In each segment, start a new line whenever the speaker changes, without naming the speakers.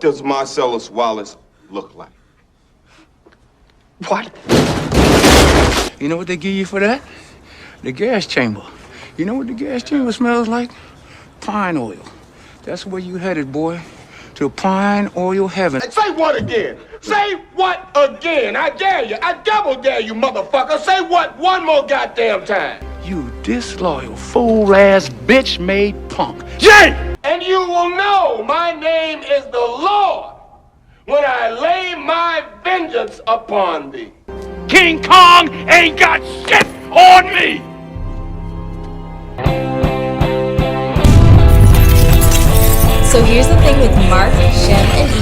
does Marcellus Wallace look like?
What? You know what they give you for that? The gas chamber. You know what the gas chamber smells like? Pine oil. That's where you headed, boy. To pine oil heaven.
Say what again? Say what again? I dare you. I double dare you, motherfucker. Say what one more goddamn time.
You disloyal, fool-ass, bitch-made punk. Jay!
And you will know my name is the Lord when I lay my vengeance upon thee.
King Kong ain't got shit on me!
So here's the thing with Marc, Shen, and E.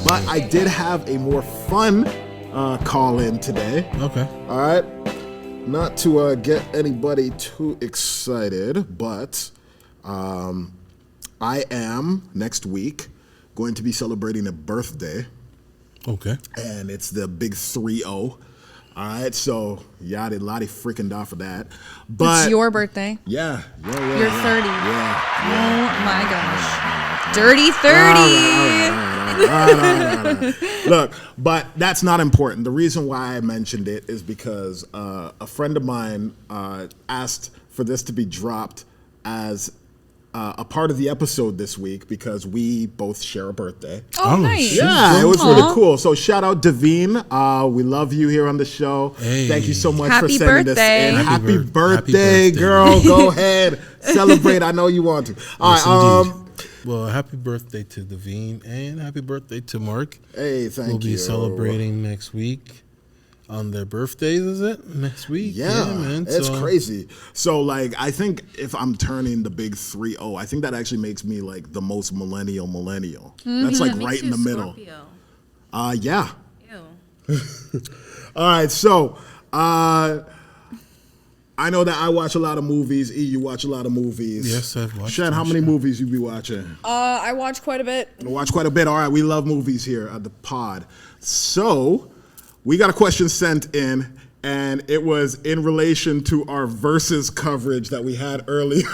But I did have a more fun call-in today.
Okay.
All right. Not to get anybody too excited, but I am, next week, going to be celebrating a birthday.
Okay.
And it's the big 3-0. All right, so yada lottie freaking da for that. But
it's your birthday.
Yeah.
You're 30.
Yeah.
Oh my gosh. Dirty 30.
Look, but that's not important. The reason why I mentioned it is because a friend of mine asked for this to be dropped as a part of the episode this week because we both share a birthday.
Oh, nice.
Yeah, it was really cool. So shout out Daveen. We love you here on the show.
Hey.
Thank you so much
Happy
for sending
birthday.
this in.
Happy
Happy birthday,
birthday,
girl. Go ahead. Celebrate. I know you want to. All
Yes,
right.
indeed. Well, happy birthday to Daveen and happy birthday to Marc.
Hey, thank you.
We'll be celebrating next week on their birthdays, is it? Next week?
Yeah,
man.
it's crazy. So, like, I think if I'm turning the big 3-0, I think that actually makes me, like, the most millennial. That's, like, right in the middle. Yeah.
Ew.
All right, so, I know that I watch a lot of movies. E, you watch a lot of movies.
Yes, I've watched
Shen, how
them,
many
sure.
movies you be watching?
I watch quite a bit.
I watch quite a bit. All right, we love movies here at the pod. So, we got a question sent in, and it was in relation to our Versus coverage that we had earlier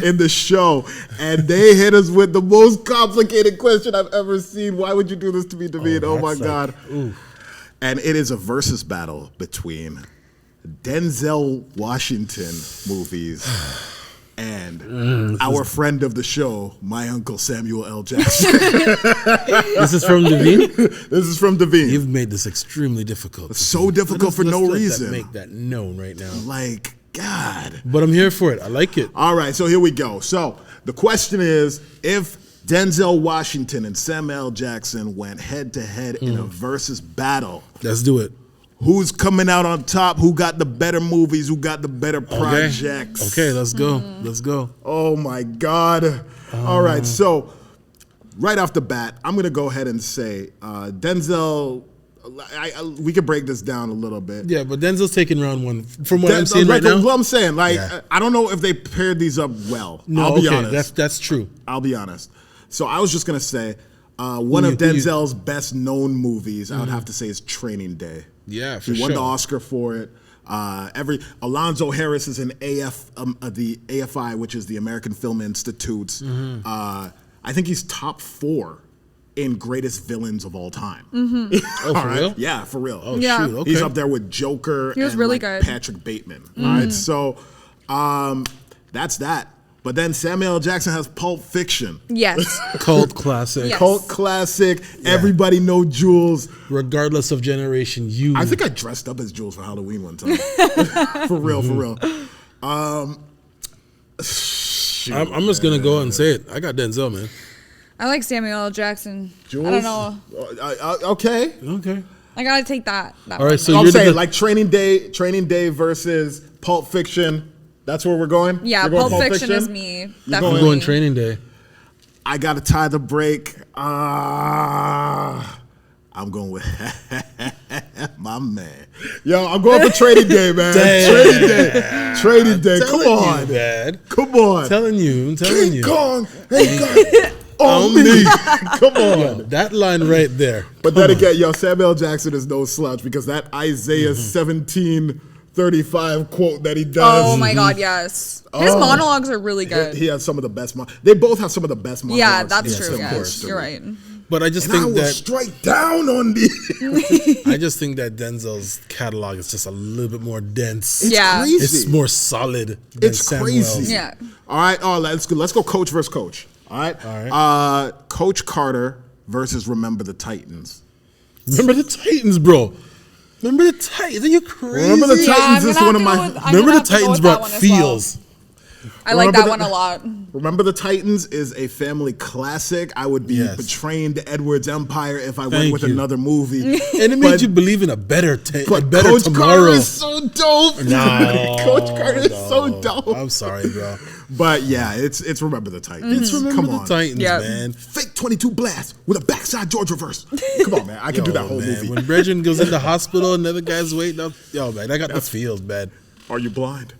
in the show. And they hit us with the most complicated question I've ever seen. Why would you do this to me, David? Oh my God. And it is a versus battle between Denzel Washington movies and our friend of the show, my uncle Samuel L. Jackson.
This is from Daveen?
This is from Daveen.
You've made this extremely difficult.
It's so difficult for no reason.
Make that known right now.
Like, God.
But I'm here for it. I like it.
All right, so here we go. So the question is, if Denzel Washington and Samuel L. Jackson went head-to-head in a versus battle,
Let's do it.
who's coming out on top? Who got the better movies? Who got the better projects?
Okay, let's go. Let's go.
Oh, my God. All right, so right off the bat, I'm going to go ahead and say Denzel, we could break this down a little bit.
Yeah, but Denzel's taking round one from what I'm seeing right now.
What I'm saying, like,
Yeah.
I don't know if they paired these up well.
No,
I'll be honest.
That's true.
I'll be honest. So I was just going to say one of Denzel's best known movies, I would have to say, is Training Day.
Yeah, for
He won
sure.
the Oscar for it. Alonzo Harris is in the AFI, which is the American Film Institute's. I think he's top 4 in greatest villains of all time.
Oh, for real?
Yeah, for real.
Oh,
Yeah.
shoot. Okay.
He's up there with Joker
He was
and
really
like
good.
Patrick Bateman. All right, so that's that. But then Samuel L. Jackson has Pulp Fiction.
Yes.
Cult classic.
Yes.
Cult classic. Everybody know Jules.
Regardless of generation,
I think I dressed up as Jules for Halloween one time. For real. Shoot,
I'm just going to go and say it. I got Denzel, man.
I like Samuel L. Jackson.
Jules?
I don't know.
Okay.
Okay.
I gotta take that.
All right, so
I'm
you're
saying like Training Day versus Pulp Fiction. That's where we're going?
Yeah,
You're going
Pulp Fiction is me.
I'm
Definitely.
going Training Day.
I got to tie the break. I'm going with my man. Yo, I'm going for Trading Day, man. Trading Day. Come on.
Dad.
Come on.
I'm telling you.
King Kong ain't got on me. Come on.
That line right there.
But then again, yo, Samuel L. Jackson is no slouch because that Isaiah 17:35 quote that he does.
Oh my God, yes. His monologues are really good.
He has some of the best. They both have some of the best monologues.
Yeah, that's
in
true.
cinema
Yes,
history.
you're right.
But I just
and I
think
will
that
strike down on these.
I just think that Denzel's catalog is just a little bit more dense.
It's
Yeah.
crazy.
It's more solid than
It's
Samuel's.
crazy.
Yeah.
All right. Oh, let's go. Let's go. Coach versus coach. All right.
All right.
Coach Carter versus Remember the Titans.
Remember the Titans, bro. Remember the Titans. Are you crazy?
Remember the Titans is one of my.
Remember the Titans brought feels.
I like
Remember
that one a lot.
Remember the Titans is a family classic. I would be
Yes.
betraying the Edwards Empire if I went
Thank
with
you.
another movie.
And it made you believe in a better
But
tomorrow.
Coach Carter is so dope.
No,
Coach Carter is so dope.
I'm sorry, bro.
But yeah, it's Remember the Titans.
It's Remember
Come
the
on.
Titans,
Yeah.
man.
Fake 22 blast with a backside George reverse. Come on, man. I can do that whole
man.
movie.
When Brethren goes in the hospital and the other guy's waiting up, yo, man, I got the feels, man.
Are you blind?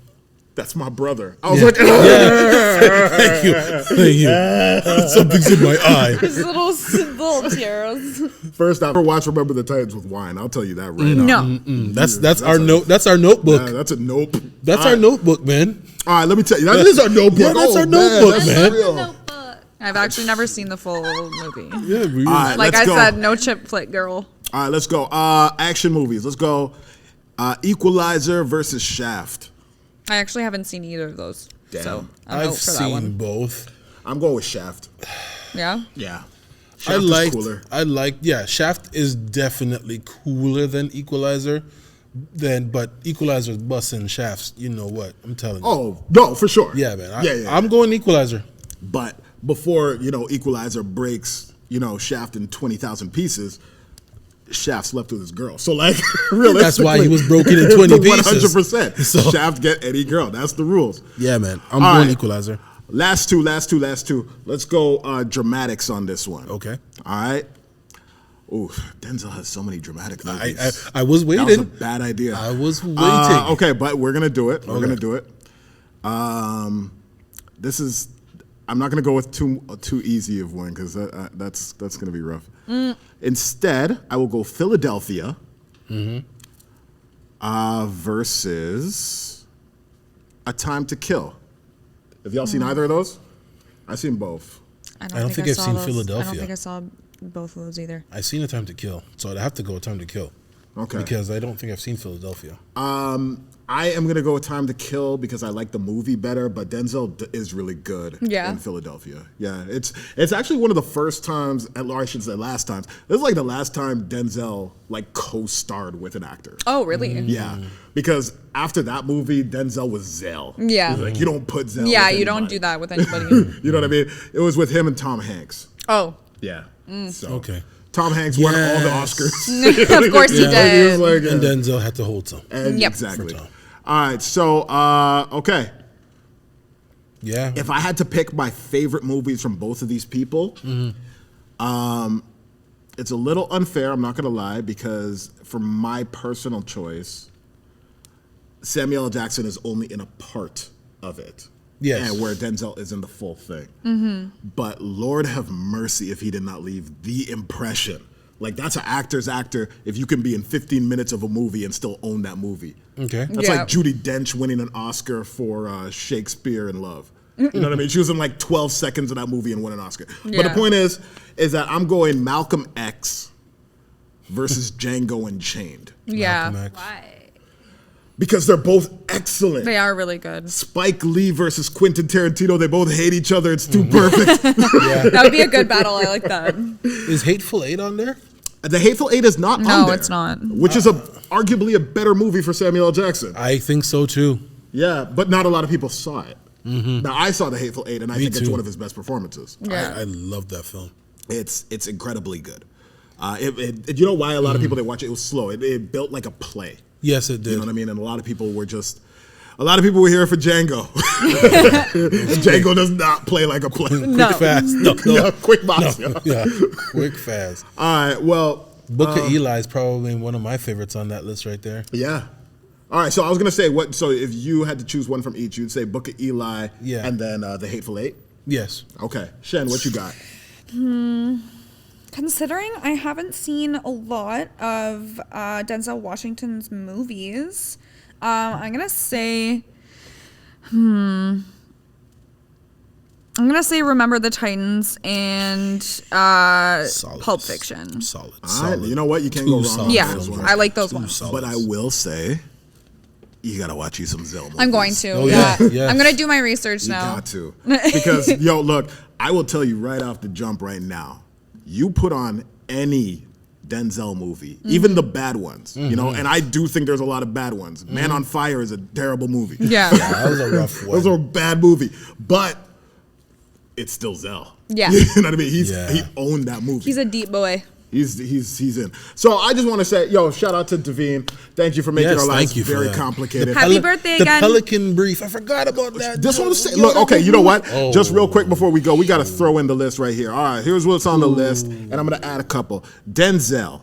That's my brother. I was
Yeah.
like,
Thank you. Thank you. Something's in my eye.
His little tears.
first, I never watched Remember the Titans with wine. I'll tell you that right now.
No.
That's our note. That's our notebook.
Yeah, that's a nope.
That's
All
our
right.
notebook, man.
All right, let me tell you. That is our notebook.
Yeah, that's our
man,
notebook,
that's
man.
real.
I've actually never seen the full movie.
Yeah, we
All right,
Like
let's
I
go.
said, no chip flick girl.
All right, let's go. Action movies. Let's go. Equalizer versus Shaft.
I actually haven't seen either of those.
Damn.
So I'm
I've
out for that
seen
one.
both.
I'm going with Shaft.
Yeah.
Yeah.
I
Shaft is cooler.
liked, Shaft is definitely cooler than Equalizer. But Equalizer's busting Shafts. You know what? I'm telling you.
Oh, no, for sure.
Yeah, man.
Yeah.
I'm going Equalizer.
But before, Equalizer breaks, Shaft in 20,000 pieces, Shaft slept with his girl. So, like, realistically.
That's why he was broken in 20 pieces.
100%.
So-
Shaft get any girl. That's the rules.
Yeah, man. I'm
All
going
right.
Equalizer.
Last two. Let's go dramatics on this one.
Okay.
All right. Ooh, Denzel has so many dramatic movies.
I was
That was a
waiting.
bad idea.
I was waiting.
Okay, but we're gonna do it. We're
Okay.
gonna do it. I'm not gonna go with too easy of one because that's gonna be rough. Instead, I will go Philadelphia versus A Time to Kill. Have y'all seen either of those? I've seen both.
I
don't think I've
saw
seen
those. I
Philadelphia.
don't think I saw both of those either.
I've seen A Time to Kill, so I'd have to go with Time to Kill.
Okay.
Because I don't think I've seen Philadelphia.
I am gonna go with Time to Kill because I like the movie better, but Denzel is really good
Yeah.
in Philadelphia. Yeah, it's actually one of the first times, or I should say last times. This is like the last time Denzel like co-starred with an actor.
Oh, really?
Yeah, because after that movie, Denzel was Zell.
Yeah.
Like you don't put Zell.
Yeah,
with
you don't
anybody.
do that with anybody.
You know what I mean? It was with him and Tom Hanks.
Oh.
Yeah. So
Okay.
Tom Hanks won all the
Yes.
Oscars.
Of course he
Like,
did.
was like,
And Denzel had to hold some.
Yep.
Exactly.
For Tom.
All right, so okay.
Yeah.
If I had to pick my favorite movies from both of these people, it's a little unfair, I'm not gonna lie, because for my personal choice, Samuel L. Jackson is only in a part of it.
Yes.
And where Denzel is in the full thing. But Lord have mercy if he did not leave the impression. Like, that's an actor's actor if you can be in 15 minutes of a movie and still own that movie.
Okay.
That's
Yeah.
like Judi Dench winning an Oscar for Shakespeare in Love. You know what I mean? She was in like 12 seconds of that movie and won an Oscar. But the
Yeah.
point is that I'm going Malcolm X versus Django Unchained.
Yeah.
Malcolm X.
Because they're both excellent.
They are really good.
Spike Lee versus Quentin Tarantino, they both hate each other. It's too perfect.
That would be a good battle. I like that.
Is Hateful Eight on there?
The Hateful Eight is not on
No,
there.
it's not.
Which is arguably a better movie for Samuel L. Jackson.
I think so too.
Yeah, but not a lot of people saw it. Now, I saw The Hateful Eight, and I
Me
think it's
too.
one of his best performances.
Yeah.
I love that film.
It's incredibly good. You know why a lot of people, they watch it, it was slow. It built like a play.
Yes, it did.
You know what I mean? And a lot of people were here for Django. Django does not play like a play.
No.
Quick fast. No,
Yeah, quick box.
no.
Yeah.
Yeah. Quick fast.
All right, well,
Book of Eli is probably one of my favorites on that list right there.
yeah. All right, so I was going to say, so if you had to choose one from each, you'd say Book of Eli
Yeah.
and then The Hateful Eight?
Yes.
Okay. Shen, what you got?
Considering I haven't seen a lot of Denzel Washington's movies, I'm gonna say, I'm gonna say Remember the Titans and
Solid.
Pulp Fiction.
Solid.
All right, you know what? You can't go wrong.
solid
with
Yeah,
those ones.
I like those ones.
Solid.
But I will say, you gotta watch you some Zell movies.
I'm going to.
Oh,
yeah.
yeah.
I'm gonna do my research
You
now.
got to. Because, yo, look, I will tell you right off the jump right now, you put on any Denzel movie, even the bad ones, you know, and I do think there's a lot of bad ones. Man on Fire is a terrible movie.
Yeah.
That was a rough one.
Those are a bad movie, but it's still Zell.
Yeah.
You know what I mean? He owned that movie.
He's a deep boy.
He's in. So I just want to say, yo, shout out to Devine. Thank you for making
Yes,
our lives
thank you for
very
that.
complicated.
Happy birthday
the
again.
Pelican Brief. I forgot about that.
This one, look, okay, you know what?
Oh.
Just real quick before we go, we got to throw in the list right here. All right, here's what's on the list, and I'm going to add a couple. Denzel,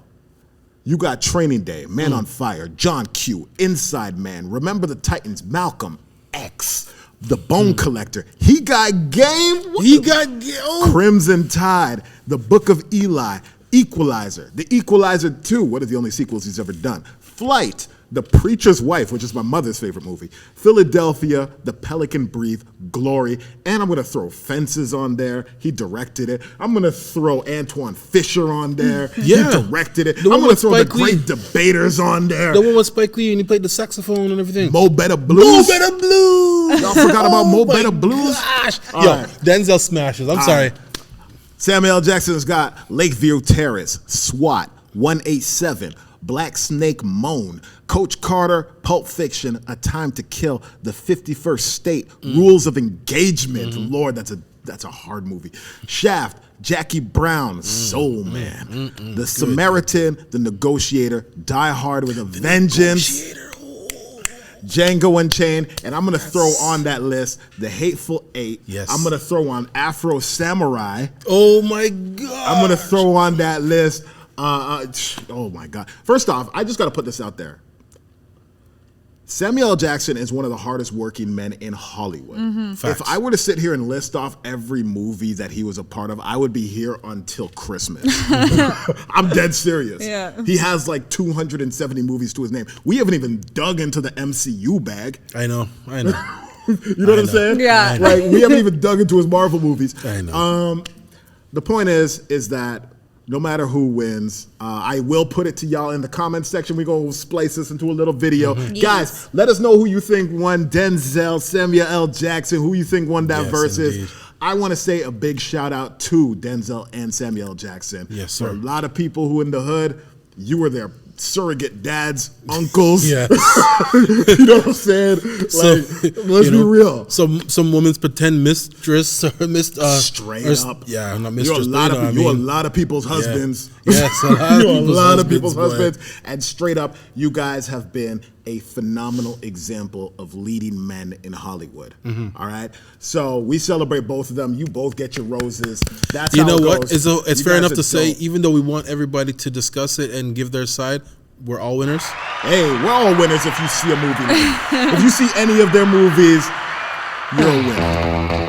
you got Training Day, Man on Fire, John Q, Inside Man, Remember the Titans, Malcolm X, The Bone Collector. He got game.
He got game.
Crimson Tide, The Book of Eli, Equalizer, The Equalizer 2, one of the only sequels he's ever done, Flight, The Preacher's Wife, which is my mother's favorite movie, Philadelphia, The Pelican Brief, Glory, and I'm going to throw Fences on there. He directed it. I'm going to throw Antoine Fisher on there.
Yeah.
He directed it.
The
I'm
one
going to
with
throw The
Spike Lee.
Great Debaters on there.
The one with Spike Lee and he played the saxophone and everything.
Mo Better Blues.
Mo Better Blues.
Y'all forgot about Mo
my
Better Blues?
Gosh.
All
Yo,
right.
Denzel smashes. I'm sorry.
Samuel L. Jackson's got Lakeview Terrace, SWAT, 187, Black Snake Moan, Coach Carter, Pulp Fiction, A Time to Kill, The 51st State, Rules of Engagement. Lord, that's a hard movie. Shaft, Jackie Brown, Soul Man, The Samaritan, The Negotiator, Die Hard with a Vengeance. Django Unchained, and I'm gonna throw on that list The Hateful Eight.
Yes.
I'm gonna throw on Afro Samurai.
Oh my God.
I'm gonna throw on that list. Oh my God! First off, I just gotta put this out there. Samuel L. Jackson is one of the hardest working men in Hollywood.
Facts.
If I were to sit here and list off every movie that he was a part of, I would be here until Christmas. I'm dead serious.
Yeah.
He has like 270 movies to his name. We haven't even dug into the MCU bag.
I know.
You know what I'm saying?
Yeah.
Like, we haven't even dug into his Marvel movies.
I know.
The point is that no matter who wins, I will put it to y'all in the comments section. We're going to splice this into a little video. Guys, let us know who you think won Denzel, Samuel L. Jackson, who you think won that
Yes,
versus.
indeed.
I want to say a big shout out to Denzel and Samuel L. Jackson.
Yes,
For
sir.
a lot of people who in the hood, you were their surrogate dads, uncles.
Yeah.
You know what I'm saying? Like, let's be real.
Some woman's pretend mistress or
Straight up.
Yeah, not
You're
mistress.
a lot of people's husbands.
Yes, a lot of
You're a
people's
lot of
husbands,
people's
boy.
husbands. And straight up, you guys have been a phenomenal example of leading men in Hollywood.
Mm-hmm.
All right? So we celebrate both of them. You both get your roses. That's
You
how
know
it
what?
goes.
It's
You
fair
guys
enough
are
to say,
dope.
even though we want everybody to discuss it and give their side, we're all winners.
Hey, we're all winners if you see a movie. If you see any of their movies, you're a winner.